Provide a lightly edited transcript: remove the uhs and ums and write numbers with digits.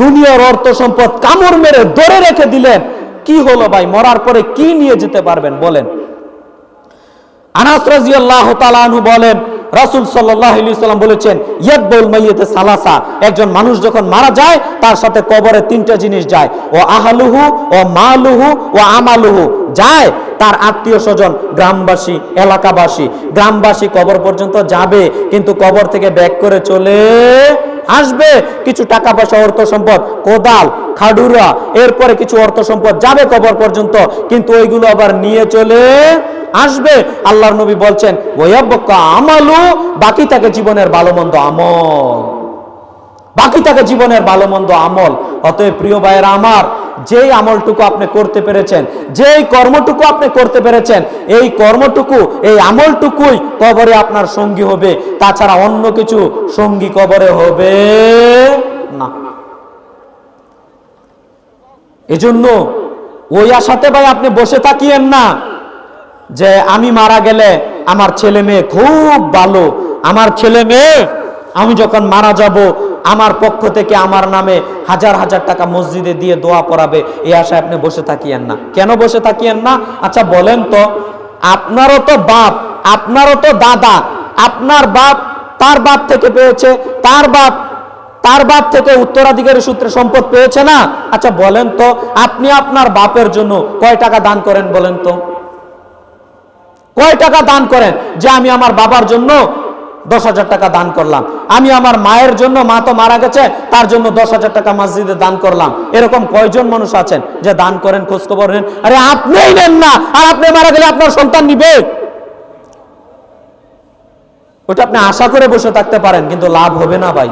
দুনিয়ার অর্থ সম্পদ কামড় মেরে ধরে রেখে দিলেন, কি হলো ভাই? মরার পরে কি নিয়ে যেতে পারবেন বলেন? আনাস রাদিয়াল্লাহু তাআলা আনহু বলেন, রাসূল সাল্লাল্লাহু আলাইহি ওয়াসাল্লাম বলেছেন, ইয়াদবুল মাইয়িত সালাসা, একজন মানুষ যখন মারা যায় তার সাথে কবরে তিনটা জিনিস যায়, ও আহলুহু ও মালুহু ও আমালুহু, যায় তার আত্মীয় স্বজন, গ্রামবাসী, এলাকাবাসী। গ্রামবাসী কবর পর্যন্ত যাবে, কিন্তু কবর থেকে ব্যাক করে চলে আসবে। কিছু টাকা পয়সা, অর্থ সম্পদ, কোদাল, খাডুরা, এরপরে কিছু অর্থ সম্পদ যাবে কবর পর্যন্ত, কিন্তু ওইগুলো আবার নিয়ে চলে আসবে। আল্লাহর নবী বলছেন, ওয়ায়াবকা আমালু, বাকি থাকে জীবনের ভালো মন্দ আমল, বাকি থাকে জীবনের ভালো মন্দ আমল। অতএব প্রিয় ভাইয়েরা আমার, যেই আমলটুকু আপনি করতে পেরেছেন, যেই কর্মটুকু আপনি করতে পেরেছেন, এই কর্মটুকু, এই আমলটুকুই কবরে আপনার সঙ্গী হবে, তাছাড়া অন্য কিছু সঙ্গী কবরে হবে না। এজন্য ওই আশাতে ভাই আপনি বসে থাকিয়েন না যে আমি মারা গেলে আমার ছেলে মেয়ে খুব ভালো, আমার ছেলে মেয়ে আমি যখন মারা যাব আমার পক্ষ থেকে আমার নামে হাজার হাজার টাকা মসজিদে দিয়ে দোয়া পড়াবে, এই আশায় আপনি বসে থাকিয়েন না। কেন বসে থাকিয়েন না? আচ্ছা বলেন তো, আপনারও তো বাপ, আপনারও তো দাদা, আপনার বাপ তার বাপ থেকে পেয়েছে, তার বাপ থেকে উত্তরাধিকারী সূত্রে সম্পদ পেয়েছে না? আচ্ছা বলেন তো, আপনি আপনার বাপের জন্য কয় টাকা দান করেন বলেন তো? কয় টাকা দান করেন? যে আমি আমার বাবার জন্য 10,000 টাকা দান করলাম, আমি আমার মায়ের জন্য, মা তো মারা গেছে, তার জন্য 10,000 টাকা মসজিদে দান করলাম। এরকম কয়জন মানুষ আছেন যে দান করেন, খোঁজ খবর নেন? আরে আপনিই নেন না, আর আপনি মারা গেলে আপনার সন্তান নিবে? ওটা আপনি আশা করে বসে থাকতে পারেন, কিন্তু লাভ হবে না ভাই।